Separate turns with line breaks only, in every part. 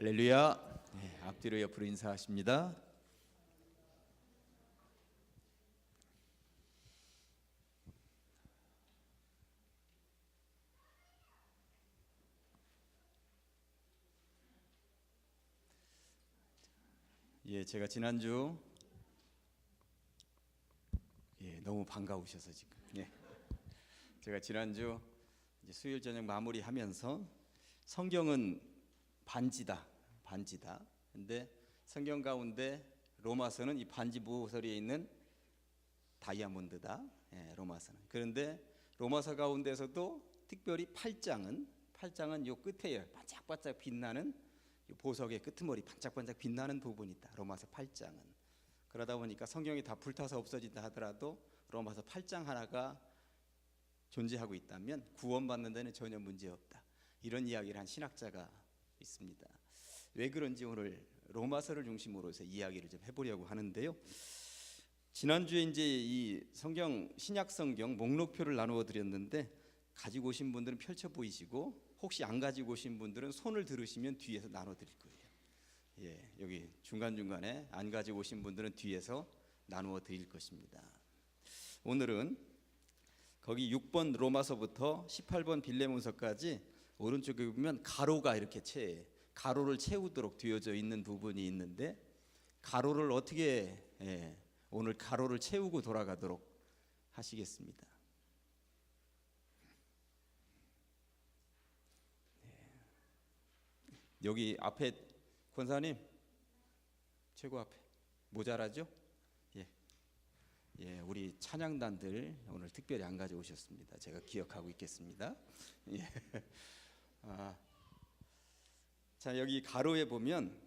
할렐루야. 네, 앞뒤로 옆으로 인사하십니다. 제가 지난주 너무 반가우셔서 지금 제가 지난주 이제 수요일 저녁 마무리하면서 성경은 반지다. 근데 성경 가운데 로마서는 이 반지 모서리에 있는 다이아몬드다. 로마서는. 그런데 로마서 가운데서도 특별히 8장은 요 끝에 반짝반짝 빛나는 보석의 끄트머리 반짝반짝 빛나는 부분이 있다. 로마서 8장은. 그러다 보니까 성경이 다 불타서 없어진다 하더라도 로마서 8장 하나가 존재하고 있다면 구원받는 데는 전혀 문제없다. 이런 이야기를 한 신학자가 있습니다. 왜 그런지 오늘 로마서를 중심으로 해서 이야기를 좀 해보려고 하는데요. 지난주에 이제 이 성경 신약 성경 목록표를 나누어 드렸는데 가지고 오신 분들은 펼쳐 보이시고 혹시 안 가지고 오신 분들은 손을 들으시면 뒤에서 나눠 드릴 거예요. 여기 중간중간에 안 가지고 오신 분들은 뒤에서 나누어 드릴 것입니다. 오늘은 거기 6번 로마서부터 18번 빌레몬서까지 오른쪽에 보면 가로가 이렇게 가로를 채우도록 되어져 있는 부분이 있는데 가로를 어떻게 오늘 가로를 채우고 돌아가도록 하시겠습니다. 여기 앞에 권사님 최고 앞에 모자라죠? 우리 찬양단들 오늘 특별히 안 가져오셨습니다. 제가 기억하고 있겠습니다. 자, 여기 가로에 보면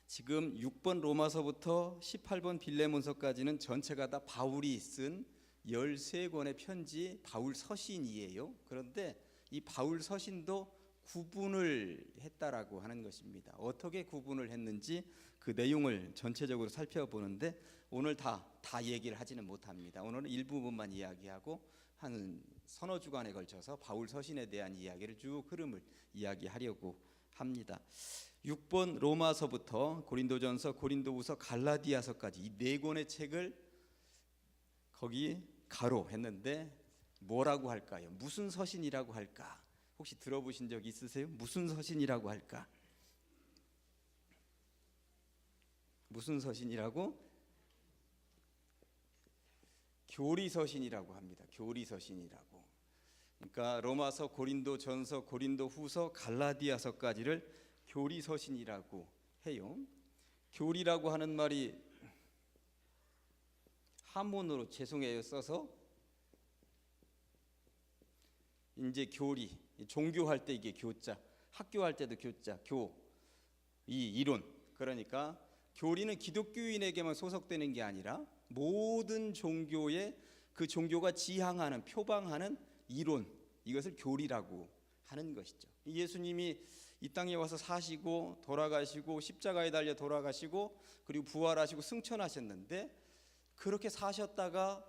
지금 6번 로마서부터 18번 빌레몬서까지는 전체가 다 바울이 쓴 13권의 편지 바울 서신이에요. 그런데 이 바울 서신도 구분을 했다라고 하는 것입니다. 어떻게 구분을 했는지 그 내용을 전체적으로 살펴보는데 오늘 다 얘기를 하지는 못합니다. 오늘은 일부분만 이야기하고 한 서너 주간에 걸쳐서 바울 서신에 대한 이야기를 쭉 흐름을 이야기하려고 합니다. 6번 로마서부터 고린도전서, 고린도후서, 갈라디아서까지 이 네 권의 책을 거기 가로 했는데 뭐라고 할까요? 무슨 서신이라고 할까? 혹시 들어보신 적 있으세요? 무슨 서신이라고 할까? 무슨 서신이라고? 교리서신이라고 합니다. 교리서신이라고. 그러니까 로마서, 고린도전서, 고린도후서, 갈라디아서까지를 교리서신이라고 해요. 교리라고 하는 말이 한문으로 죄송해요 써서 이제 교리, 종교할 때 이게 교자, 학교할 때도 교자, 이 이론. 그러니까 교리는 기독교인에게만 소속되는 게 아니라 모든 종교에 그 종교가 지향하는, 표방하는 이론, 이것을 교리라고 하는 것이죠. 예수님이 이 땅에 와서 사시고 돌아가시고 십자가에 달려 돌아가시고 그리고 부활하시고 승천하셨는데 그렇게 사셨다가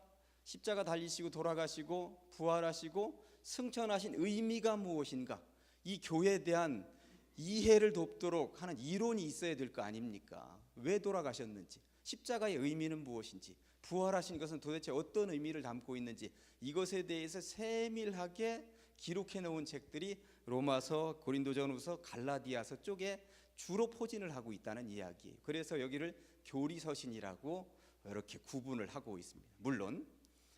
십자가 달리시고 돌아가시고 부활하시고 승천하신 의미가 무엇인가? 이 교회에 대한 이해를 돕도록 하는 이론이 있어야 될 거 아닙니까? 왜 돌아가셨는지, 십자가의 의미는 무엇인지, 부활하신 것은 도대체 어떤 의미를 담고 있는지 이것에 대해서 세밀하게 기록해 놓은 책들이 로마서, 고린도전후서, 갈라디아서 쪽에 주로 포진을 하고 있다는 이야기예요. 그래서 여기를 교리서신이라고 이렇게 구분을 하고 있습니다. 물론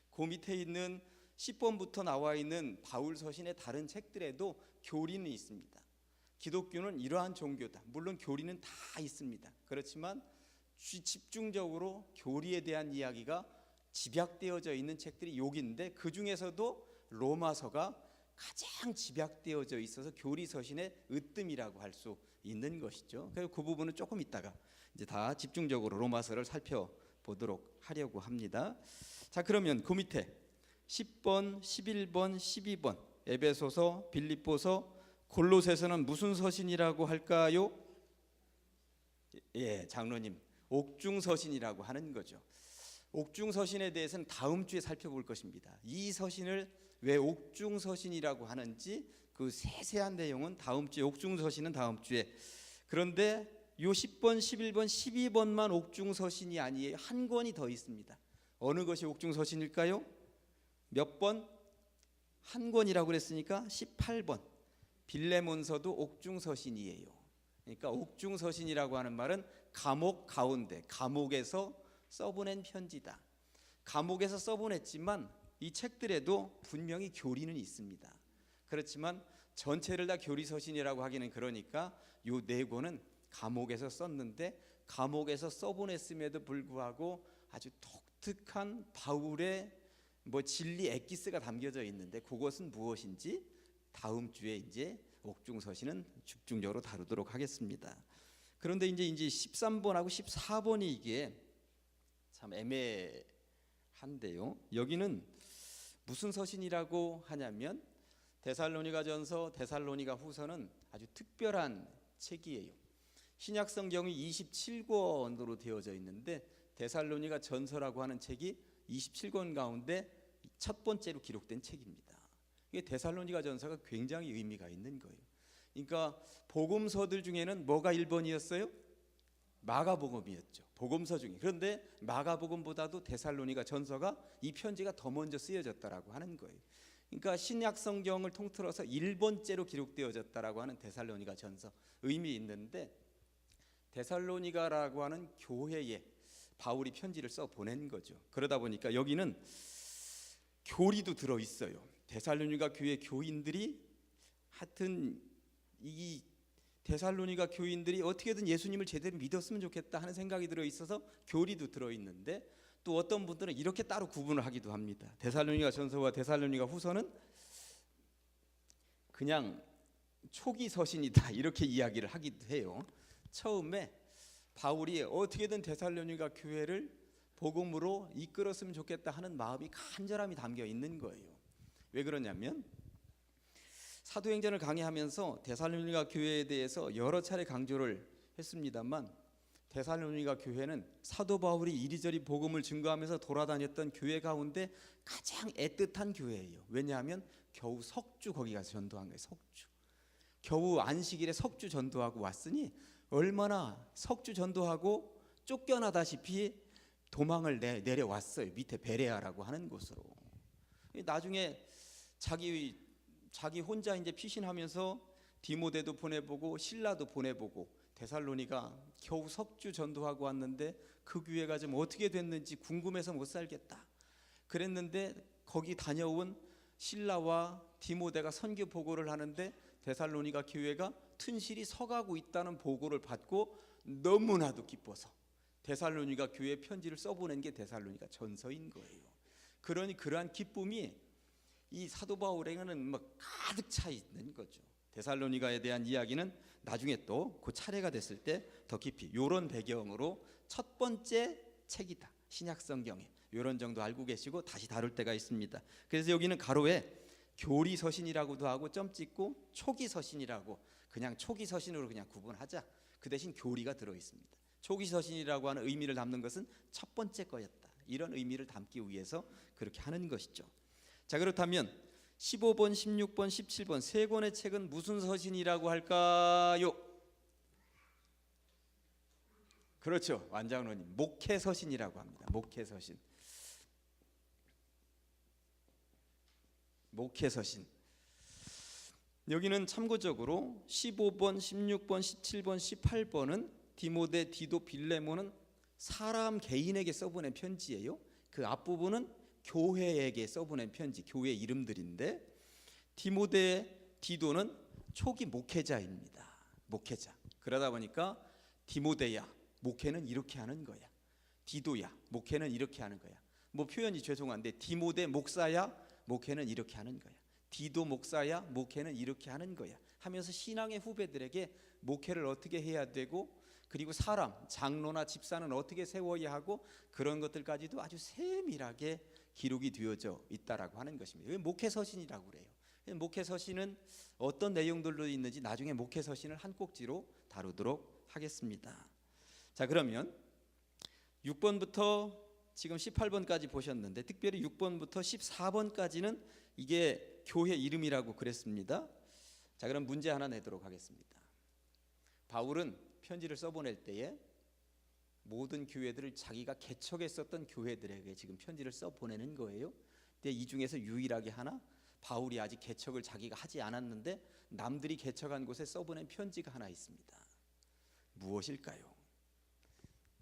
그 밑에 있는 10번부터 나와 있는 바울 서신의 다른 책들에도 교리는 있습니다. 기독교는 이러한 종교다. 물론 교리는 다 있습니다. 그렇지만 집중적으로 교리에 대한 이야기가 집약되어져 있는 책들이 여기인데 그 중에서도 로마서가 가장 집약되어져 있어서 교리 서신의 으뜸이라고 할 수 있는 것이죠. 그래서 그 부분은 조금 있다가 이제 다 집중적으로 로마서를 살펴보도록 하려고 합니다. 자, 그러면 그 밑에 10번, 11번, 12번 에베소서, 빌립보서, 골로새서는 무슨 서신이라고 할까요? 장로님, 옥중서신이라고 하는 거죠. 옥중서신에 대해서는 다음 주에 살펴볼 것입니다. 이 서신을 왜 옥중서신이라고 하는지 그 세세한 내용은 다음 주에, 옥중서신은 다음 주에 그런데 요 10번, 11번, 12번만 옥중서신이 아니에요. 한 권이 더 있습니다. 어느 것이 옥중서신일까요? 몇 번? 한 권이라고 그랬으니까 18번. 빌레몬서도 옥중서신이에요. 그러니까 옥중서신이라고 하는 말은 감옥 가운데, 감옥에서 써보낸 편지다. 감옥에서 써보냈지만 이 책들에도 분명히 교리는 있습니다. 그렇지만 전체를 다 교리서신이라고 하기는 그러니까 요 네 권은 감옥에서 썼는데 감옥에서 써보냈음에도 불구하고 아주 독특한 바울의 진리 엑기스가 담겨져 있는데 그것은 무엇인지 다음 주에 이제 옥중서신은 집중적으로 다루도록 하겠습니다. 그런데 이제 13번하고 14번이 이게 참 애매한데요. 여기는 무슨 서신이라고 하냐면 데살로니가전서, 데살로니가후서는 아주 특별한 책이에요. 신약 성경이 27권으로 되어져 있는데 데살로니가 전서라고 하는 책이 27권 가운데 첫 번째로 기록된 책입니다. 이게 데살로니가 전서가 굉장히 의미가 있는 거예요. 그러니까 복음서들 중에는 뭐가 1번이었어요? 마가복음이었죠. 복음서 중에. 그런데 마가복음보다도 데살로니가 전서가 이 편지가 더 먼저 쓰여졌다라고 하는 거예요. 그러니까 신약 성경을 통틀어서 1번째로 기록되어졌다라고 하는 데살로니가 전서 의미 있는데 데살로니가라고 하는 교회에 바울이 편지를 써 보낸 거죠. 그러다 보니까 여기는 교리도 들어 있어요. 데살로니가 교회 교인들이 하여튼 이 데살로니가 교인들이 어떻게든 예수님을 제대로 믿었으면 좋겠다 하는 생각이 들어 있어서 교리도 들어 있는데 또 어떤 분들은 이렇게 따로 구분을 하기도 합니다. 데살로니가 전서와 데살로니가 후서는 그냥 초기 서신이다 이렇게 이야기를 하기도 해요. 처음에 바울이 어떻게든 데살로니가 교회를 복음으로 이끌었으면 좋겠다 하는 마음이 간절함이 담겨 있는 거예요. 왜 그러냐면 사도행전을 강의하면서 데살로니가 교회에 대해서 여러 차례 강조를 했습니다만 데살로니가 교회는 사도 바울이 이리저리 복음을 증거하면서 돌아다녔던 교회 가운데 가장 애틋한 교회예요. 왜냐하면 겨우 석주 거기 가서 전도한 거예요. 석주. 겨우 안식일에 석주 전도하고 왔으니 얼마나 석주 전도하고 쫓겨나다시피 도망을 내려왔어요. 밑에 베레아라고 하는 곳으로. 나중에 자기 혼자 이제 피신하면서 디모데도 보내보고 신라도 보내보고 데살로니가 겨우 석주 전도하고 왔는데 그 교회가 좀 어떻게 됐는지 궁금해서 못 살겠다. 그랬는데 거기 다녀온 신라와 디모데가 선교 보고를 하는데 데살로니가 교회가 튼실히 서가고 있다는 보고를 받고 너무나도 기뻐서 데살로니가 교회에 편지를 써보낸 게 데살로니가 전서인 거예요. 그러니 그러한 기쁨이 이 사도 바울에게는 가득 차 있는 거죠. 데살로니가에 대한 이야기는 나중에 또 그 차례가 됐을 때 더 깊이 이런 배경으로 첫 번째 책이다. 신약 성경에 이런 정도 알고 계시고 다시 다룰 때가 있습니다. 그래서 여기는 가로에 교리 서신이라고도 하고 점 찍고 초기 서신이라고 그냥 초기 서신으로 그냥 구분하자. 그 대신 교리가 들어 있습니다. 초기 서신이라고 하는 의미를 담는 것은 첫 번째 거였다. 이런 의미를 담기 위해서 그렇게 하는 것이죠. 자, 그렇다면 15번, 16번, 17번 세 권의 책은 무슨 서신이라고 할까요? 그렇죠. 완장로님 목회 서신이라고 합니다. 목회 서신. 목회 서신. 여기는 참고적으로 15번, 16번, 17번, 18번은 디모데, 디도, 빌레몬은 사람 개인에게 써보낸 편지예요. 그 앞부분은 교회에게 써보낸 편지, 교회 이름들인데 디모데, 디도는 초기 목회자입니다. 목회자. 그러다 보니까 디모데야, 목회는 이렇게 하는 거야. 디도야, 목회는 이렇게 하는 거야. 표현이 죄송한데 디모데 목사야, 목회는 이렇게 하는 거야. 디도 목사야, 목회는 이렇게 하는 거야. 하면서 신앙의 후배들에게 목회를 어떻게 해야 되고 그리고 사람, 장로나 집사는 어떻게 세워야 하고 그런 것들까지도 아주 세밀하게 기록이 되어져 있다라고 하는 것입니다. 목회 서신이라고 그래요. 목회 서신은 어떤 내용들로 있는지 나중에 목회 서신을 한 꼭지로 다루도록 하겠습니다. 자, 그러면 6번부터 지금 18번까지 보셨는데 특별히 6번부터 14번까지는 이게 교회 이름이라고 그랬습니다. 자, 그럼 문제 하나 내도록 하겠습니다. 바울은 편지를 써보낼 때에 모든 교회들을 자기가 개척했었던 교회들에게 지금 편지를 써보내는 거예요. 근데 이 중에서 유일하게 하나, 바울이 아직 개척을 자기가 하지 않았는데 남들이 개척한 곳에 써보낸 편지가 하나 있습니다. 무엇일까요?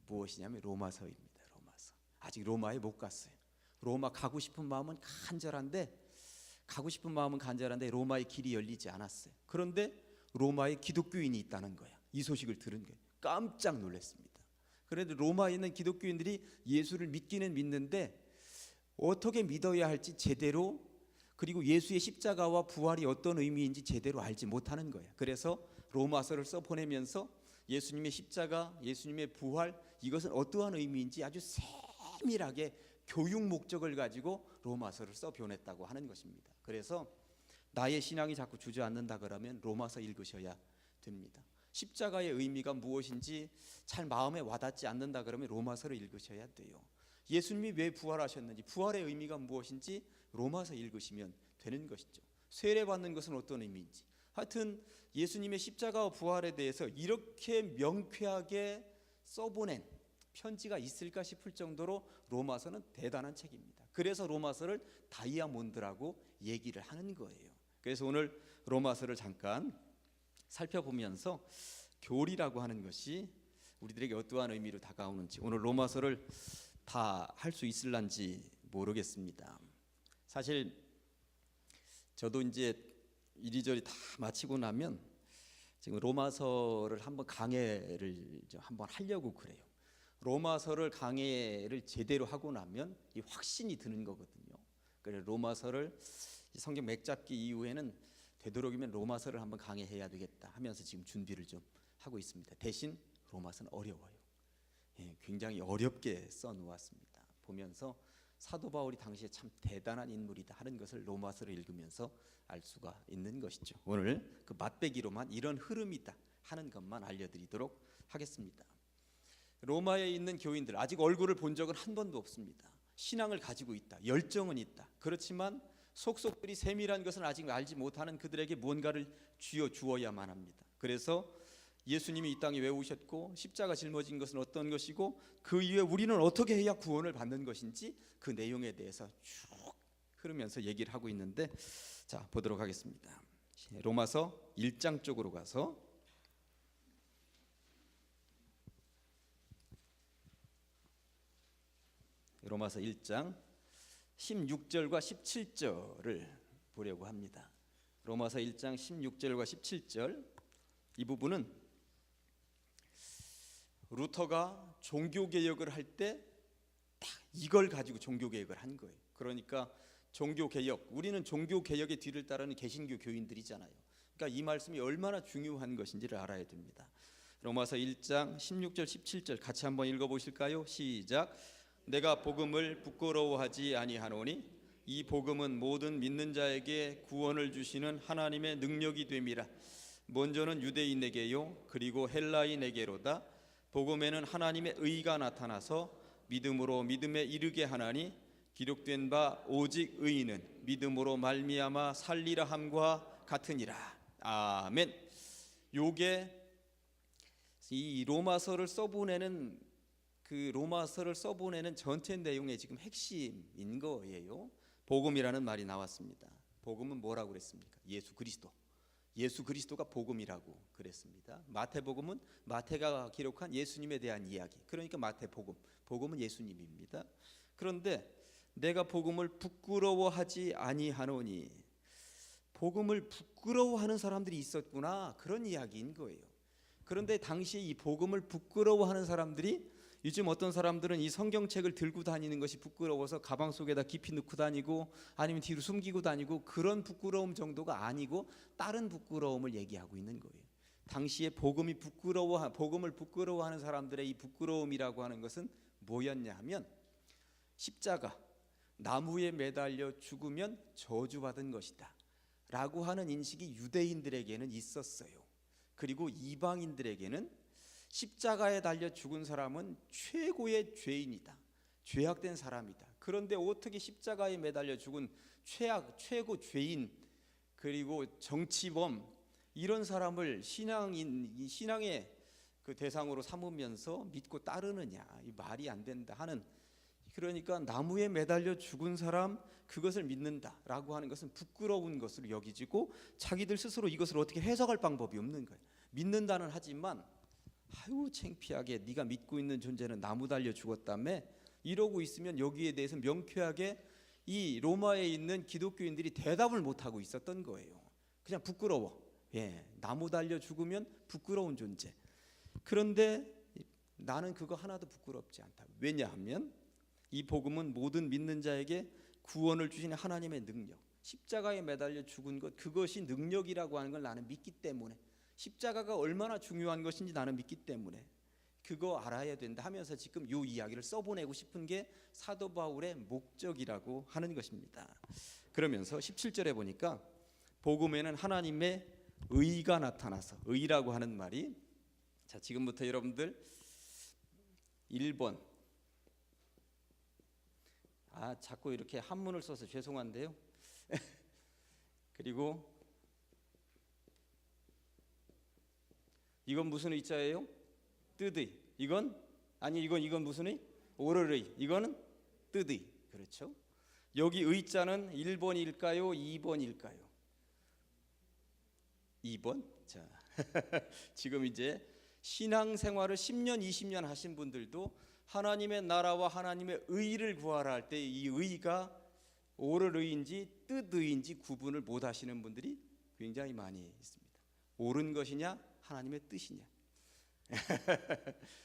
무엇이냐면 로마서입니다. 로마서. 아직 로마에 못 갔어요. 로마 가고 싶은 마음은 간절한데 로마의 길이 열리지 않았어요. 그런데 로마에 기독교인이 있다는 거야. 이 소식을 들은 거예요. 깜짝 놀랐습니다. 그런데 로마에 있는 기독교인들이 예수를 믿기는 믿는데 어떻게 믿어야 할지 제대로, 그리고 예수의 십자가와 부활이 어떤 의미인지 제대로 알지 못하는 거야. 그래서 로마서를 써보내면서 예수님의 십자가, 예수님의 부활, 이것은 어떠한 의미인지 아주 세밀하게 교육 목적을 가지고 로마서를 써보냈다고 하는 것입니다. 그래서 나의 신앙이 자꾸 주저앉는다 그러면 로마서 읽으셔야 됩니다. 십자가의 의미가 무엇인지 잘 마음에 와닿지 않는다 그러면 로마서를 읽으셔야 돼요. 예수님이 왜 부활하셨는지, 부활의 의미가 무엇인지 로마서 읽으시면 되는 것이죠. 세례받는 것은 어떤 의미인지, 하여튼 예수님의 십자가와 부활에 대해서 이렇게 명쾌하게 써보낸 편지가 있을까 싶을 정도로 로마서는 대단한 책입니다. 그래서 로마서를 다이아몬드라고 얘기를 하는 거예요. 그래서 오늘 로마서를 잠깐 살펴보면서 교리라고 하는 것이 우리들에게 어떠한 의미로 다가오는지, 오늘 로마서를 다 할 수 있을런지 모르겠습니다. 사실 저도 이제 이리저리 다 마치고 나면 지금 로마서를 한번 강해를 한번 하려고 그래요. 로마서를 강해를 제대로 하고 나면 이 확신이 드는 거거든요. 그래서 로마서를 성경 맥잡기 이후에는 되도록이면 로마서를 한번 강해해야 되겠다 하면서 지금 준비를 좀 하고 있습니다. 대신 로마서는 어려워요. 굉장히 어렵게 써놓았습니다. 보면서 사도 바울이 당시에 참 대단한 인물이다 하는 것을 로마서를 읽으면서 알 수가 있는 것이죠. 오늘 그 맛배기로만 이런 흐름이다 하는 것만 알려드리도록 하겠습니다. 로마에 있는 교인들, 아직 얼굴을 본 적은 한 번도 없습니다. 신앙을 가지고 있다, 열정은 있다. 그렇지만 속속들이 세밀한 것을 아직 알지 못하는 그들에게 무언가를 쥐어주어야만 합니다. 그래서 예수님이 이 땅에 왜 오셨고 십자가 짊어진 것은 어떤 것이고 그 이후에 우리는 어떻게 해야 구원을 받는 것인지 그 내용에 대해서 쭉 흐르면서 얘기를 하고 있는데, 자 보도록 하겠습니다. 로마서 1장 쪽으로 가서 로마서 1장 16절과 17절을 보려고 합니다. 로마서 1장 16절과 17절, 이 부분은 루터가 종교개혁을 할 때 딱 이걸 가지고 종교개혁을 한 거예요. 그러니까 종교개혁, 우리는 종교개혁의 뒤를 따르는 개신교 교인들이잖아요. 그러니까 이 말씀이 얼마나 중요한 것인지를 알아야 됩니다. 로마서 1장 16절 17절 같이 한번 읽어보실까요? 시작. 내가 복음을 부끄러워하지 아니하노니 이 복음은 모든 믿는 자에게 구원을 주시는 하나님의 능력이 됨이라. 먼저는 유대인에게요 그리고 헬라인에게로다. 복음에는 하나님의 의가 나타나서 믿음으로 믿음에 이르게 하나니 기록된 바 오직 의인은 믿음으로 말미암아 살리라 함과 같으니라. 아멘. 요게 이 로마서를 써보내는 전체 내용의 지금 핵심인 거예요. 복음이라는 말이 나왔습니다. 복음은 뭐라고 그랬습니까? 예수 그리스도. 예수 그리스도가 복음이라고 그랬습니다. 마태복음은 마태가 기록한 예수님에 대한 이야기. 그러니까 마태복음. 복음은 예수님입니다. 그런데 내가 복음을 부끄러워하지 아니하노니, 복음을 부끄러워하는 사람들이 있었구나, 그런 이야기인 거예요. 그런데 당시에 이 복음을 부끄러워하는 사람들이, 요즘 어떤 사람들은 이 성경책을 들고 다니는 것이 부끄러워서 가방 속에다 깊이 넣고 다니고 아니면 뒤로 숨기고 다니고, 그런 부끄러움 정도가 아니고 다른 부끄러움을 얘기하고 있는 거예요. 당시에 복음을 부끄러워하는 사람들의 이 부끄러움이라고 하는 것은 뭐였냐 하면, 십자가, 나무에 매달려 죽으면 저주받은 것이다 라고 하는 인식이 유대인들에게는 있었어요. 그리고 이방인들에게는 십자가에 달려 죽은 사람은 최고의 죄인이다, 죄악된 사람이다. 그런데 어떻게 십자가에 매달려 죽은 최고 죄인, 그리고 정치범, 이런 사람을 신앙의 그 대상으로 삼으면서 믿고 따르느냐, 이 말이 안 된다 하는. 그러니까 나무에 매달려 죽은 사람 그것을 믿는다라고 하는 것은 부끄러운 것으로 여기지고 자기들 스스로 이것을 어떻게 해석할 방법이 없는 거예요. 믿는다는 하지만 아유 창피하게 네가 믿고 있는 존재는 나무 달려 죽었다며 이러고 있으면 여기에 대해서 명쾌하게 이 로마에 있는 기독교인들이 대답을 못하고 있었던 거예요. 그냥 부끄러워. 나무 달려 죽으면 부끄러운 존재. 그런데 나는 그거 하나도 부끄럽지 않다. 왜냐하면 이 복음은 모든 믿는 자에게 구원을 주시는 하나님의 능력, 십자가에 매달려 죽은 것, 그것이 능력이라고 하는 걸 나는 믿기 때문에, 십자가가 얼마나 중요한 것인지 나는 믿기 때문에 그거 알아야 된다 하면서 지금 이 이야기를 써보내고 싶은 게 사도 바울의 목적이라고 하는 것입니다. 그러면서 17절에 보니까 복음에는 하나님의 의가 나타나서, 의라고 하는 말이, 자 지금부터 여러분들 1번, 자꾸 이렇게 한문을 써서 죄송한데요. 그리고 이건 무슨 의자예요? 뜻의. 이건 무슨 의? 오를의. 이거는 뜻의. 그렇죠? 여기 의자는 1번일까요? 2번일까요? 2번. 자, 지금 이제 신앙생활을 10년, 20년 하신 분들도 하나님의 나라와 하나님의 의를 구하라 할 때 이 의가 오를 의인지 뜻의인지 구분을 못 하시는 분들이 굉장히 많이 있습니다. 옳은 것이냐 하나님의 뜻이냐.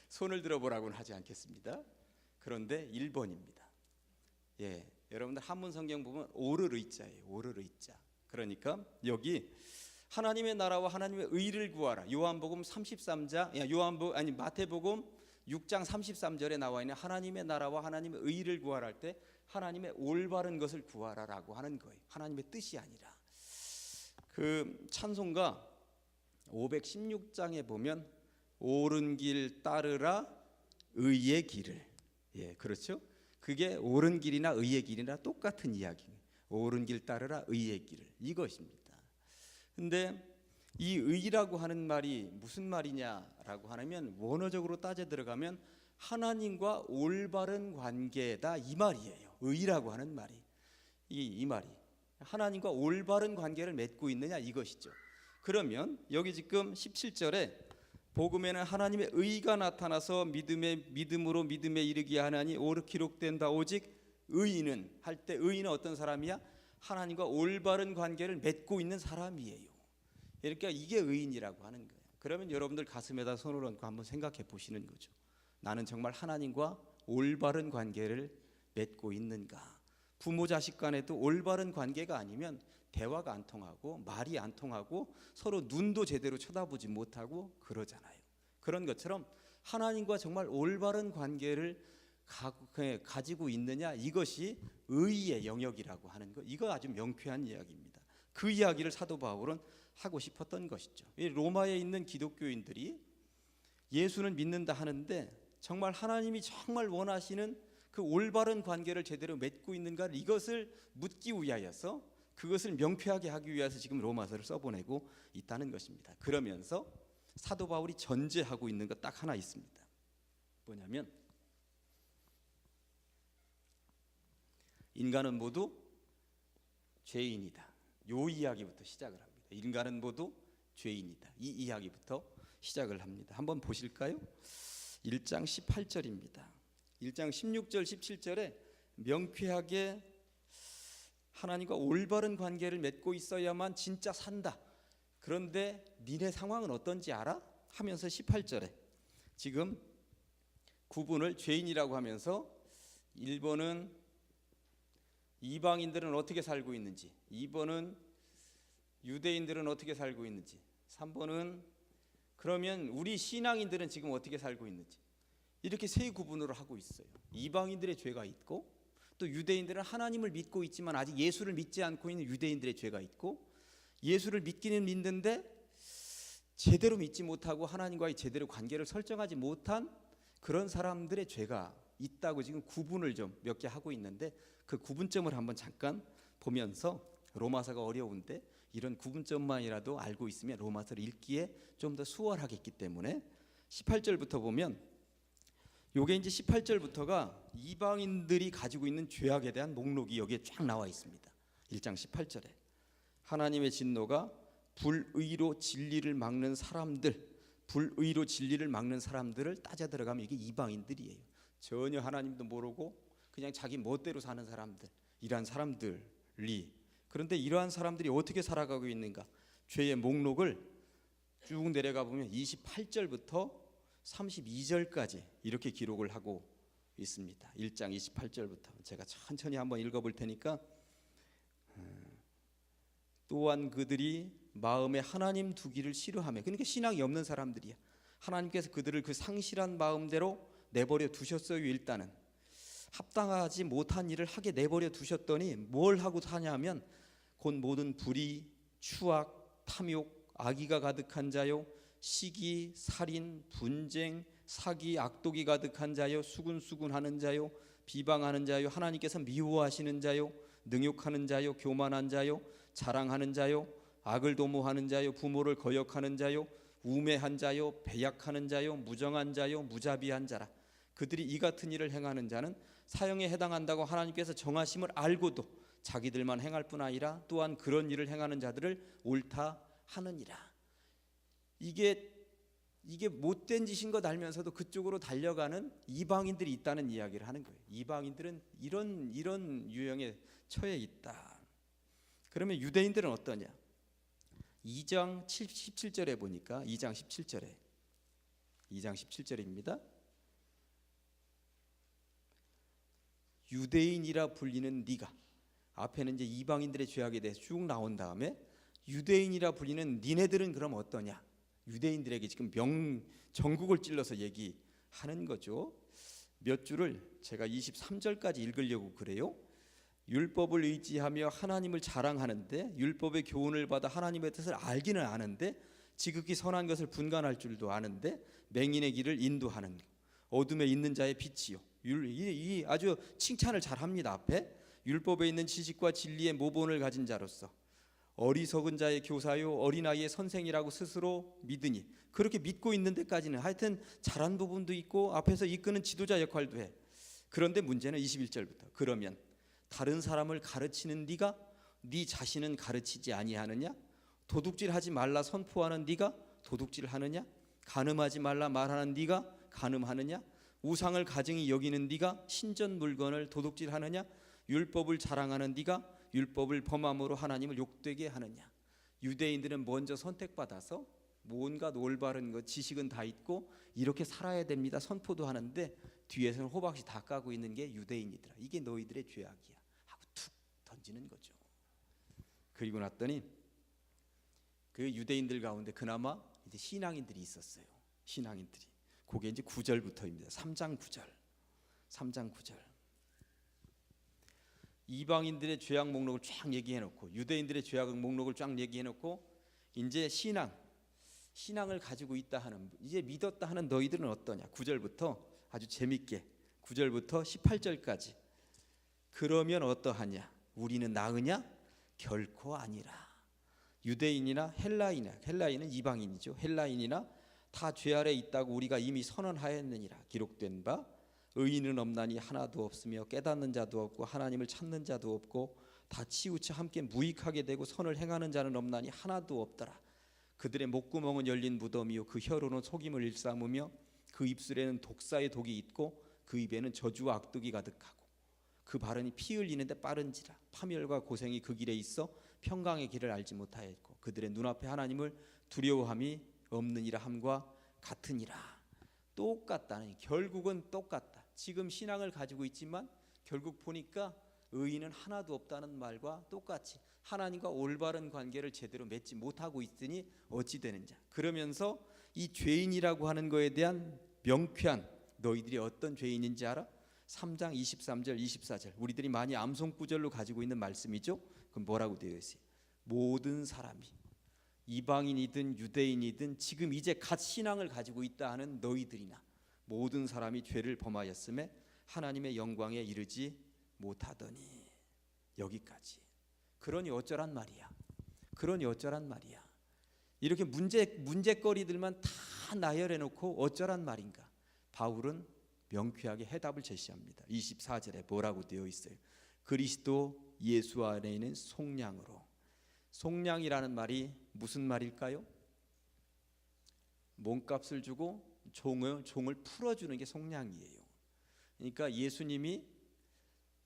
손을 들어보라고는 하지 않겠습니다. 그런데 1번입니다. 여러분들 한문 성경 보면 오를 의자예요. 오를 의자. 그러니까 여기 하나님의 나라와 하나님의 의를 구하라. 마태복음 6장 33절에 나와 있는 하나님의 나라와 하나님의 의를 구하라 할 때 하나님의 올바른 것을 구하라라고 하는 거예요. 하나님의 뜻이 아니라. 그 찬송가 516장에 보면 옳은 길 따르라 의의 길을. 그렇죠? 그게 옳은 길이나 의의 길이나 똑같은 이야기예요. 옳은 길 따르라 의의 길을. 이것입니다. 근데 이 의라고 하는 말이 무슨 말이냐라고 하면 원어적으로 따져 들어가면 하나님과 올바른 관계다 이 말이에요. 의라고 하는 말이 이 말이 하나님과 올바른 관계를 맺고 있느냐 이것이죠. 그러면 여기 지금 17절에 복음에는 하나님의 의가 나타나서 믿음으로 믿음에 이르게 하나니 오르 기록된다. 오직 의인은 할 때 의인은 어떤 사람이야? 하나님과 올바른 관계를 맺고 있는 사람이에요. 그러니까 이게 의인이라고 하는 거예요. 그러면 여러분들 가슴에다 손을 얹고 한번 생각해 보시는 거죠. 나는 정말 하나님과 올바른 관계를 맺고 있는가? 부모 자식 간에도 올바른 관계가 아니면 대화가 안 통하고 말이 안 통하고 서로 눈도 제대로 쳐다보지 못하고 그러잖아요. 그런 것처럼 하나님과 정말 올바른 관계를 가지고 있느냐, 이것이 의의 영역이라고 하는 것. 이거 아주 명쾌한 이야기입니다. 그 이야기를 사도 바울은 하고 싶었던 것이죠. 이 로마에 있는 기독교인들이 예수는 믿는다 하는데 정말 하나님이 정말 원하시는 그 올바른 관계를 제대로 맺고 있는가, 이것을 묻기 위하여서, 그것을 명쾌하게 하기 위해서 지금 로마서를 써보내고 있다는 것입니다. 그러면서 사도 바울이 전제하고 있는 것 딱 하나 있습니다. 뭐냐면 인간은 모두 죄인이다. 요 이야기부터 시작을 합니다. 인간은 모두 죄인이다. 이 이야기부터 시작을 합니다. 한번 보실까요? 1장 18절입니다. 1장 16절 17절에 명쾌하게 하나님과 올바른 관계를 맺고 있어야만 진짜 산다. 그런데 니네 상황은 어떤지 알아? 하면서 18절에 지금 구분을 죄인이라고 하면서 1번은 이방인들은 어떻게 살고 있는지, 2번은 유대인들은 어떻게 살고 있는지, 3번은 그러면 우리 신앙인들은 지금 어떻게 살고 있는지, 이렇게 세 구분으로 하고 있어요. 이방인들의 죄가 있고, 또 유대인들은 하나님을 믿고 있지만 아직 예수를 믿지 않고 있는 유대인들의 죄가 있고, 예수를 믿기는 믿는데 제대로 믿지 못하고 하나님과의 제대로 관계를 설정하지 못한 그런 사람들의 죄가 있다고 지금 구분을 좀 몇 개 하고 있는데, 그 구분점을 한번 잠깐 보면서, 로마서가 어려운데 이런 구분점만이라도 알고 있으면 로마서를 읽기에 좀 더 수월하겠기 때문에 18절부터 보면 요게 이제 18절부터가 이방인들이 가지고 있는 죄악에 대한 목록이 여기에 쫙 나와 있습니다. 1장 18절에 하나님의 진노가 불의로 진리를 막는 사람들을 따져 들어가면 이게 이방인들이에요. 전혀 하나님도 모르고 그냥 자기 멋대로 사는 사람들, 이러한 사람들이. 그런데 이러한 사람들이 어떻게 살아가고 있는가? 죄의 목록을 쭉 내려가 보면 28절부터 32절까지 이렇게 기록을 하고 있습니다. 1장 28절부터 제가 천천히 한번 읽어볼 테니까. 또한 그들이 마음에 하나님 두기를 싫어하며, 그러니까 신앙이 없는 사람들이야. 하나님께서 그들을 그 상실한 마음대로 내버려 두셨어요. 일단은 합당하지 못한 일을 하게 내버려 두셨더니 뭘 하고 사냐면 곧 모든 불의, 추악, 탐욕, 악의가 가득한 자요, 시기, 살인, 분쟁, 사기, 악독이 가득한 자요, 수군수군하는 자요, 비방하는 자요, 하나님께서 미워하시는 자요, 능욕하는 자요, 교만한 자요, 자랑하는 자요, 악을 도모하는 자요, 부모를 거역하는 자요, 우매한 자요, 배약하는 자요, 무정한 자요, 무자비한 자라. 그들이 이 같은 일을 행하는 자는 사형에 해당한다고 하나님께서 정하심을 알고도 자기들만 행할 뿐 아니라 또한 그런 일을 행하는 자들을 옳다 하느니라. 이게 못된 짓인 것 알면서도 그쪽으로 달려가는 이방인들이 있다는 이야기를 하는 거예요. 이방인들은 이런 유형에 처해 있다. 그러면 유대인들은 어떠냐? 2장 17절에 보니까 2장 17절입니다. 유대인이라 불리는 네가, 앞에는 이제 이방인들의 죄악에 대해서 쭉 나온 다음에 유대인이라 불리는 니네들은 그럼 어떠냐? 유대인들에게 지금 전국을 찔러서 얘기하는 거죠. 몇 줄을 제가 23절까지 읽으려고 그래요. 율법을 의지하며 하나님을 자랑하는데, 율법의 교훈을 받아 하나님의 뜻을 알기는 아는데, 지극히 선한 것을 분간할 줄도 아는데 맹인의 길을 인도하는 것, 어둠에 있는 자의 빛이요. 이 아주 칭찬을 잘합니다. 앞에 율법에 있는 지식과 진리의 모본을 가진 자로서 어리석은 자의 교사요, 어린아이의 선생이라고 스스로 믿으니, 그렇게 믿고 있는 데까지는 하여튼 잘한 부분도 있고 앞에서 이끄는 지도자 역할도 해. 그런데 문제는 21절부터 그러면 다른 사람을 가르치는 네가 네 자신은 가르치지 아니하느냐? 도둑질하지 말라 선포하는 네가 도둑질하느냐? 간음하지 말라 말하는 네가 간음하느냐? 우상을 가증히 여기는 네가 신전 물건을 도둑질하느냐? 율법을 자랑하는 네가 율법을 범함으로 하나님을 욕되게 하느냐? 유대인들은 먼저 선택받아서 뭔가 올바른 것, 지식은 다 있고 이렇게 살아야 됩니다 선포도 하는데 뒤에서는 호박씨 다 까고 있는 게 유대인이더라. 이게 너희들의 죄악이야 하고 툭 던지는 거죠. 그리고 났더니 그 유대인들 가운데 그나마 이제 신앙인들이 있었어요. 신앙인들이. 그게 이제 9절부터입니다. 3장 9절. 이방인들의 죄악 목록을 쫙 얘기해 놓고 유대인들의 죄악 목록을 쫙 얘기해 놓고 이제 신앙을 가지고 있다 하는, 이제 믿었다 하는 너희들은 어떠냐? 9절부터 아주 재밌게 9절부터 18절까지. 그러면 어떠하냐? 우리는 나으냐? 결코 아니라. 유대인이나 헬라인은 이방인이죠. 헬라인이나 다 죄 아래 있다고 우리가 이미 선언하였느니라. 기록된 바 의인은 없나니 하나도 없으며 깨닫는 자도 없고 하나님을 찾는 자도 없고 다 치우쳐 함께 무익하게 되고 선을 행하는 자는 없나니 하나도 없더라. 그들의 목구멍은 열린 무덤이요 그 혀로는 속임을 일삼으며 그 입술에는 독사의 독이 있고 그 입에는 저주와 악독이 가득하고 그 발언이 피 흘리는데 빠른지라. 파멸과 고생이 그 길에 있어 평강의 길을 알지 못하였고 그들의 눈앞에 하나님을 두려워함이 없느니라 함과 같으니라. 똑같다는, 결국은 똑같다. 지금 신앙을 가지고 있지만 결국 보니까 의인은 하나도 없다는 말과 똑같이 하나님과 올바른 관계를 제대로 맺지 못하고 있으니 어찌 되는지. 그러면서 이 죄인이라고 하는 거에 대한 명쾌한, 너희들이 어떤 죄인인지 알아? 3장 23절 24절 우리들이 많이 암송구절로 가지고 있는 말씀이죠. 그럼 뭐라고 되어 있어요? 모든 사람이 이방인이든 유대인이든 지금 이제 갓 신앙을 가지고 있다 하는 너희들이나 모든 사람이 죄를 범하였음에 하나님의 영광에 이르지 못하더니. 여기까지. 그러니 어쩌란 말이야. 그러니 어쩌란 말이야. 이렇게 문제거리들만 다 나열해 놓고 어쩌란 말인가. 바울은 명쾌하게 해답을 제시합니다. 24절에 뭐라고 되어 있어요? 그리스도 예수 안에 있는 속량으로. 속량이라는 말이 무슨 말일까요? 몸값을 주고 종을 풀어주는 게 속량이에요. 그러니까 예수님이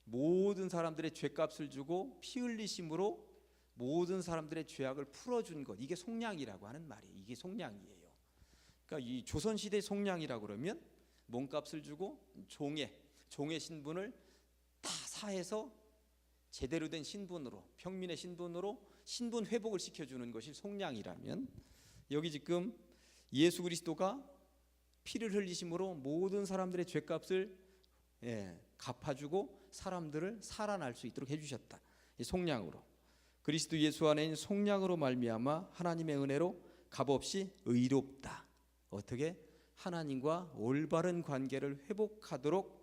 모든 사람들의 죄값을 주고 피 흘리심으로 모든 사람들의 죄악을 풀어준 것, 이게 속량이라고 하는 말이에요. 이게 속량이에요. 그러니까 이 조선시대 속량이라고 그러면 몸값을 주고 종의 신분을 다 사해서 제대로 된 신분으로, 평민의 신분으로 신분 회복을 시켜주는 것이 속량이라면, 여기 지금 예수 그리스도가 피를 흘리심으로 모든 사람들의 죄값을 갚아주고 사람들을 살아날 수 있도록 해주셨다. 이 속량으로. 그리스도 예수 안에 있는 속량으로 말미암아 하나님의 은혜로 값없이 의롭다. 어떻게? 하나님과 올바른 관계를 회복하도록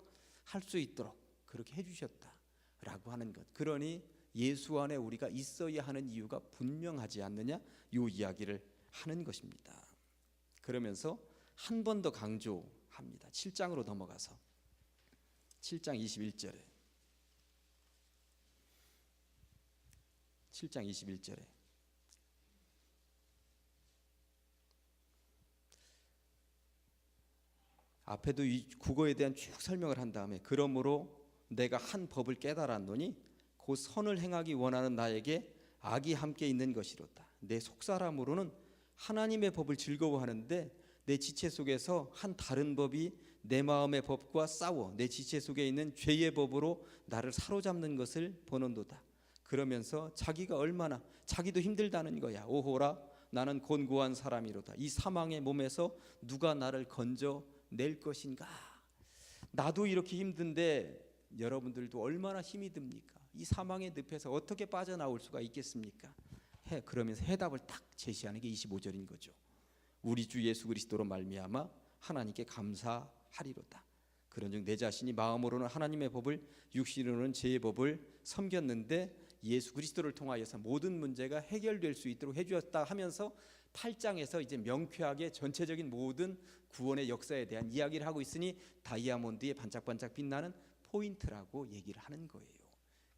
할 수 있도록 그렇게 해주셨다라고 하는 것. 그러니 예수 안에 우리가 있어야 하는 이유가 분명하지 않느냐, 이 이야기를 하는 것입니다. 그러면서 한 번 더 강조합니다. 7장으로 넘어가서 7장 21절에 7장 21절에 앞에도 이 국어에 대한 쭉 설명을 한 다음에 그러므로 내가 한 법을 깨달았노니 곧 선을 행하기 원하는 나에게 악이 함께 있는 것이로다. 내 속사람으로는 하나님의 법을 즐거워하는데 내 지체 속에서 한 다른 법이 내 마음의 법과 싸워 내 지체 속에 있는 죄의 법으로 나를 사로잡는 것을 보는도다. 그러면서 자기가 얼마나 자기도 힘들다는 거야. 오호라 나는 곤고한 사람이로다. 이 사망의 몸에서 누가 나를 건져낼 것인가. 나도 이렇게 힘든데 여러분들도 얼마나 힘이 듭니까? 이 사망의 늪에서 어떻게 빠져나올 수가 있겠습니까? 그러면서 해답을 딱 제시하는 게 25절인 거죠. 우리 주 예수 그리스도로 말미암아 하나님께 감사하리로다. 그런즉 내 자신이 마음으로는 하나님의 법을, 육신으로는 죄의 법을 섬겼는데 예수 그리스도를 통하여서 모든 문제가 해결될 수 있도록 해주었다 하면서 8장에서 이제 명쾌하게 전체적인 모든 구원의 역사에 대한 이야기를 하고 있으니 다이아몬드의 반짝반짝 빛나는 포인트라고 얘기를 하는 거예요.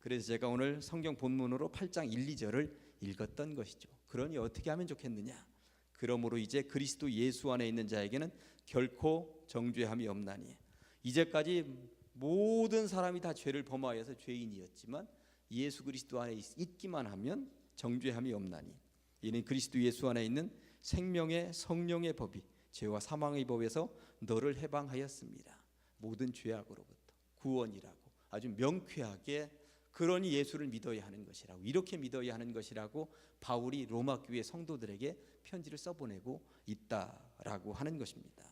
그래서 제가 오늘 성경 본문으로 8장 1, 2절을 읽었던 것이죠. 그러니 어떻게 하면 좋겠느냐? 그러므로 이제 그리스도 예수 안에 있는 자에게는 결코 정죄함이 없나니. 이제까지 모든 사람이 다 죄를 범하여서 죄인이었지만 예수 그리스도 안에 있기만 하면 정죄함이 없나니. 이는 그리스도 예수 안에 있는 생명의 성령의 법이 죄와 사망의 법에서 너를 해방하였습니다. 모든 죄악으로부터 구원이라고 아주 명쾌하게, 그러니 예수를 믿어야 하는 것이라고, 이렇게 믿어야 하는 것이라고 바울이 로마 교회 성도들에게 편지를 써보내고 있다라고 하는 것입니다.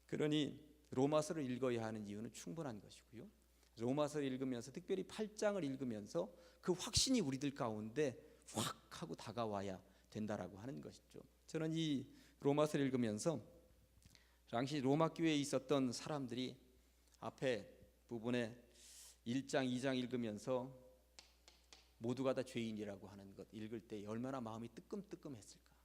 그러니 로마서를 읽어야 하는 이유는 충분한 것이고요. 로마서를 읽으면서 특별히 8장을 읽으면서 그 확신이 우리들 가운데 확 하고 다가와야 된다라고 하는 것이죠. 저는 이 로마서를 읽으면서 당시 로마 교회에 있었던 사람들이 앞에 부분에 1장, 2장 읽으면서 모두가 다 죄인이라고 하는 것 읽을 때 얼마나 마음이 뜨끔뜨끔했을까.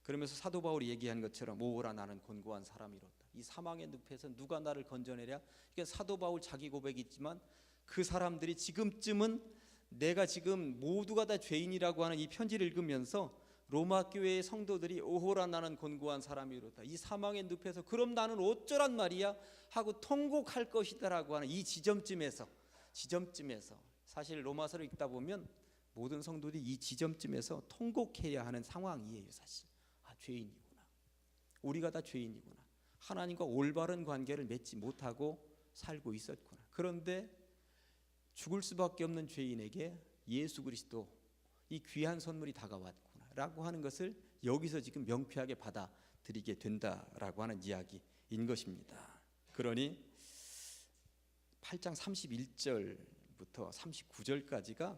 그러면서 사도 바울이 얘기한 것처럼 오호라 나는 곤고한 사람이로다. 이 사망의 늪에서 누가 나를 건져내랴. 이게 사도 바울 자기 고백이 있지만 그 사람들이 지금쯤은 내가 지금 모두가 다 죄인이라고 하는 이 편지를 읽으면서 로마 교회의 성도들이 오호라 나는 곤고한 사람이로다. 이 사망의 늪에서 그럼 나는 어쩌란 말이야 하고 통곡할 것이다라고 하는 이 지점쯤에서 사실 로마서를 읽다 보면 모든 성도들이 이 지점쯤에서 통곡해야 하는 상황이에요. 사실 죄인이구나. 우리가 다 죄인이구나. 하나님과 올바른 관계를 맺지 못하고 살고 있었구나. 그런데 죽을 수밖에 없는 죄인에게 예수 그리스도 이 귀한 선물이 다가왔구나 라고 하는 것을 여기서 지금 명쾌하게 받아들이게 된다라고 하는 이야기인 것입니다. 그러니 8장 31절부터 39절까지가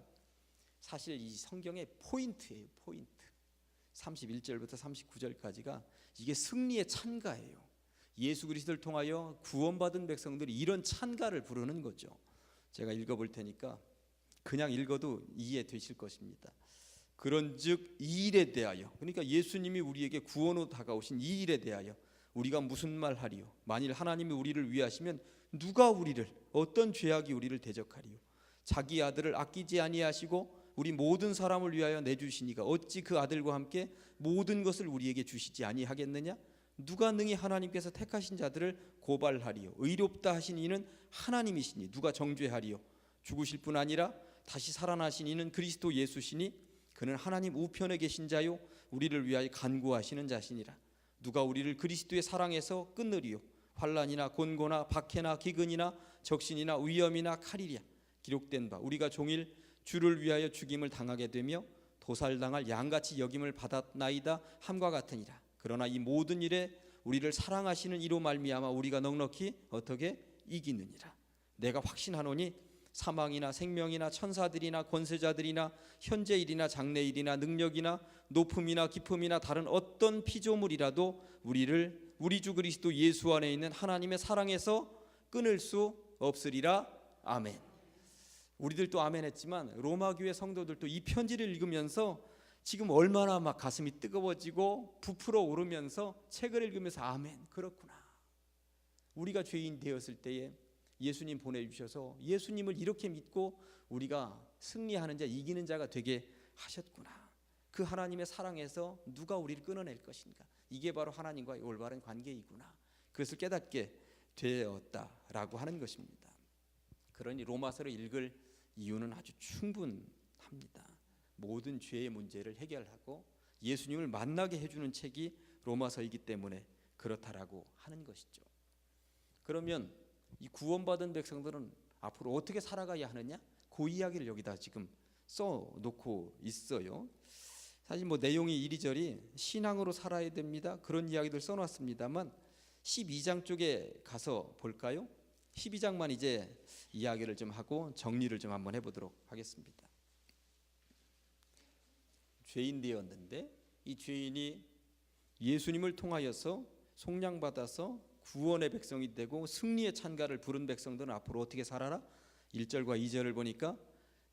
사실 이 성경의 포인트예요. 포인트. 31절부터 39절까지가 이게 승리의 찬가예요. 예수 그리스도를 통하여 구원받은 백성들이 이런 찬가를 부르는 거죠. 제가 읽어볼 테니까 그냥 읽어도 이해되실 것입니다. 그런즉 이 일에 대하여, 그러니까 예수님이 우리에게 구원으로 다가오신 이 일에 대하여 우리가 무슨 말 하리요? 만일 하나님이 우리를 위하시면 누가 우리를, 어떤 죄악이 우리를 대적하리요? 자기 아들을 아끼지 아니하시고 우리 모든 사람을 위하여 내주시니가 어찌 그 아들과 함께 모든 것을 우리에게 주시지 아니하겠느냐? 누가 능히 하나님께서 택하신 자들을 고발하리요? 의롭다 하신 이는 하나님이시니 누가 정죄하리요? 죽으실 뿐 아니라 다시 살아나신 이는 그리스도 예수시니 그는 하나님 우편에 계신 자요 우리를 위하여 간구하시는 자시니라. 누가 우리를 그리스도의 사랑에서 끊으리요? 환난이나 곤고나 박해나 기근이나 적신이나 위험이나 칼이랴. 기록된 바 우리가 종일 주를 위하여 죽임을 당하게 되며 도살당할 양같이 여김을 받았나이다 함과 같으니라. 그러나 이 모든 일에 우리를 사랑하시는 이로 말미암아 우리가 넉넉히 어떻게 이기느니라. 내가 확신하노니 사망이나 생명이나 천사들이나 권세자들이나 현재일이나 장래일이나 능력이나 높음이나 깊음이나 다른 어떤 피조물이라도 우리를 우리 주 그리스도 예수 안에 있는 하나님의 사랑에서 끊을 수 없으리라. 아멘. 우리들도 아멘 했지만 로마 교회 성도들도 이 편지를 읽으면서 지금 얼마나 막 가슴이 뜨거워지고 부풀어 오르면서 책을 읽으면서 아멘, 그렇구나. 우리가 죄인 되었을 때에 예수님 보내주셔서 예수님을 이렇게 믿고 우리가 승리하는 자, 이기는 자가 되게 하셨구나. 그 하나님의 사랑에서 누가 우리를 끊어낼 것인가. 이게 바로 하나님과의 올바른 관계이구나. 그것을 깨닫게 되었다라고 하는 것입니다. 그러니 로마서를 읽을 이유는 아주 충분합니다. 모든 죄의 문제를 해결하고 예수님을 만나게 해주는 책이 로마서이기 때문에 그렇다라고 하는 것이죠. 그러면 이 구원받은 백성들은 앞으로 어떻게 살아가야 하느냐? 그 이야기를 여기다 지금 써놓고 있어요. 사실 뭐 내용이 이리저리 신앙으로 살아야 됩니다, 그런 이야기들 써놨습니다만 12장 쪽에 가서 볼까요? 12장만 이제 이야기를 좀 하고 정리를 좀 한번 해보도록 하겠습니다. 죄인 되었는데 이 죄인이 예수님을 통하여서 속량받아서 구원의 백성이 되고 승리의 찬가를 부른 백성들은 앞으로 어떻게 살아라? 1절과 2절을 보니까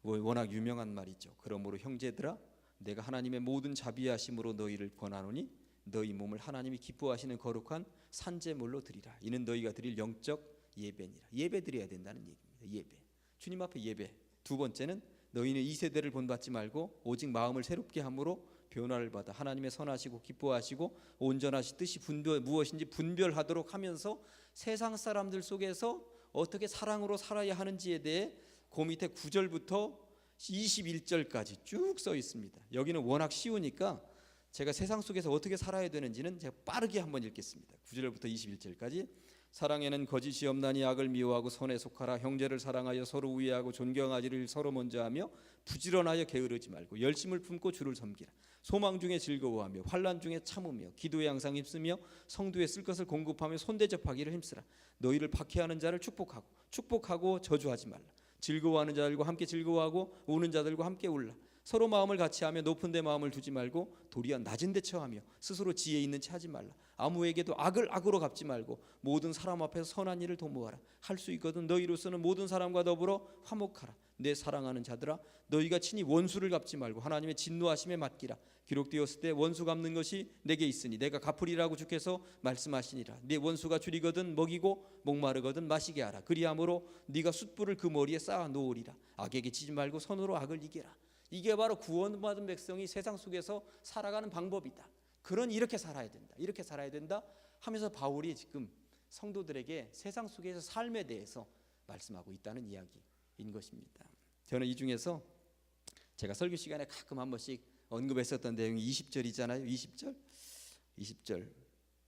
워낙 유명한 말이죠. 그러므로 형제들아 내가 하나님의 모든 자비하심으로 너희를 권하노니 너희 몸을 하나님이 기뻐하시는 거룩한 산제물로 드리라. 이는 너희가 드릴 영적 예배니라. 예배 드려야 된다는 얘기입니다. 예배. 주님 앞에 예배. 두 번째는 너희는 이 세대를 본받지 말고 오직 마음을 새롭게 함으로 변화를 받아 하나님의 선하시고 기뻐하시고 온전하신 뜻이 무엇인지 분별하도록 하면서 세상 사람들 속에서 어떻게 사랑으로 살아야 하는지에 대해 그 밑에 9절부터 21절까지 쭉 써 있습니다. 여기는 워낙 쉬우니까 제가 세상 속에서 어떻게 살아야 되는지는 제가 빠르게 한번 읽겠습니다. 9절부터 21절까지. 사랑에는 거짓이 없나니 악을 미워하고 선에 속하라. 형제를 사랑하여 서로 우애하고 존경하기를 서로 먼저 하며 부지런하여 게으르지 말고 열심을 품고 주를 섬기라. 소망 중에 즐거워하며 환난 중에 참으며 기도에 항상 힘쓰며 성도에 쓸 것을 공급하며 손대접하기를 힘쓰라. 너희를 박해하는 자를 축복하고 저주하지 말라. 즐거워하는 자들과 함께 즐거워하고 우는 자들과 함께 울라. 서로 마음을 같이 하며 높은 데 마음을 두지 말고 도리어 낮은 데 처하며 스스로 지혜 있는 채 하지 말라. 아무에게도 악을 악으로 갚지 말고 모든 사람 앞에서 선한 일을 도모하라. 할 수 있거든 너희로서는 모든 사람과 더불어 화목하라. 내 사랑하는 자들아 너희가 친히 원수를 갚지 말고 하나님의 진노하심에 맡기라. 기록되었을 때 원수 갚는 것이 내게 있으니 내가 갚으리라고 주께서 말씀하시니라. 네 원수가 줄이거든 먹이고 목마르거든 마시게 하라. 그리함으로 네가 숯불을 그 머리에 쌓아 놓으리라. 악에게 치지 말고 선으로 악을 이겨라. 이게 바로 구원받은 백성이 세상 속에서 살아가는 방법이다. 그러니 이렇게 살아야 된다. 이렇게 살아야 된다 하면서 바울이 지금 성도들에게 세상 속에서 삶에 대해서 말씀하고 있다는 이야기인 것입니다. 저는 이 중에서 제가 설교 시간에 가끔 한 번씩 언급했었던 내용이 20절이잖아요. 20절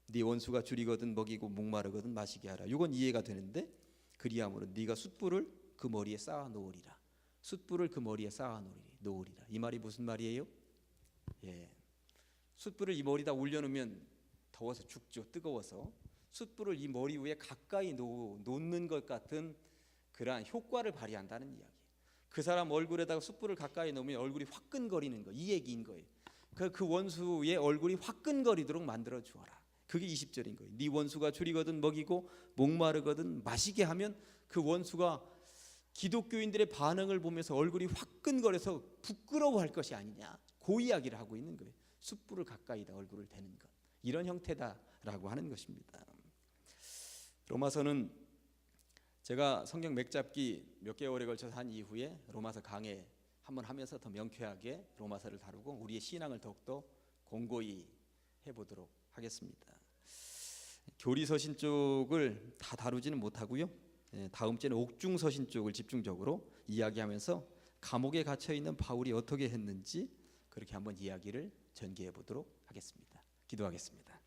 네 원수가 줄이거든 먹이고 목마르거든 마시게 하라. 이건 이해가 되는데 그리함으로 네가 숯불을 그 머리에 쌓아 놓으리라. 숯불을 그 머리에 쌓아 놓으리라. 이 말이 무슨 말이에요? 숯불을 이 머리다 올려놓으면 더워서 죽죠. 뜨거워서. 숯불을 이 머리 위에 가까이 놓는 것 같은 그러한 효과를 발휘한다는 이야기. 그 사람 얼굴에다가 숯불을 가까이 놓으면 얼굴이 화끈거리는 거, 이 얘기인 거예요. 그 원수의 얼굴이 화끈거리도록 만들어 주어라. 그게 20절인 거예요. 네 원수가 줄이거든 먹이고 목마르거든 마시게 하면 그 원수가 기독교인들의 반응을 보면서 얼굴이 화끈거려서 부끄러워할 것이 아니냐, 그 이야기를 하고 있는 거예요. 숯불을 가까이다 얼굴을 대는 것, 이런 형태다라고 하는 것입니다. 로마서는 제가 성경 맥잡기 몇 개월에 걸쳐서 한 이후에 로마서 강해 한번 하면서 더 명쾌하게 로마서를 다루고 우리의 신앙을 더욱더 공고히 해보도록 하겠습니다. 교리서신 쪽을 다 다루지는 못하고요. 다음 주에는 옥중서신 쪽을 집중적으로 이야기하면서 감옥에 갇혀 있는 바울이 어떻게 했는지 그렇게 한번 이야기를 전개해 보도록 하겠습니다. 기도하겠습니다.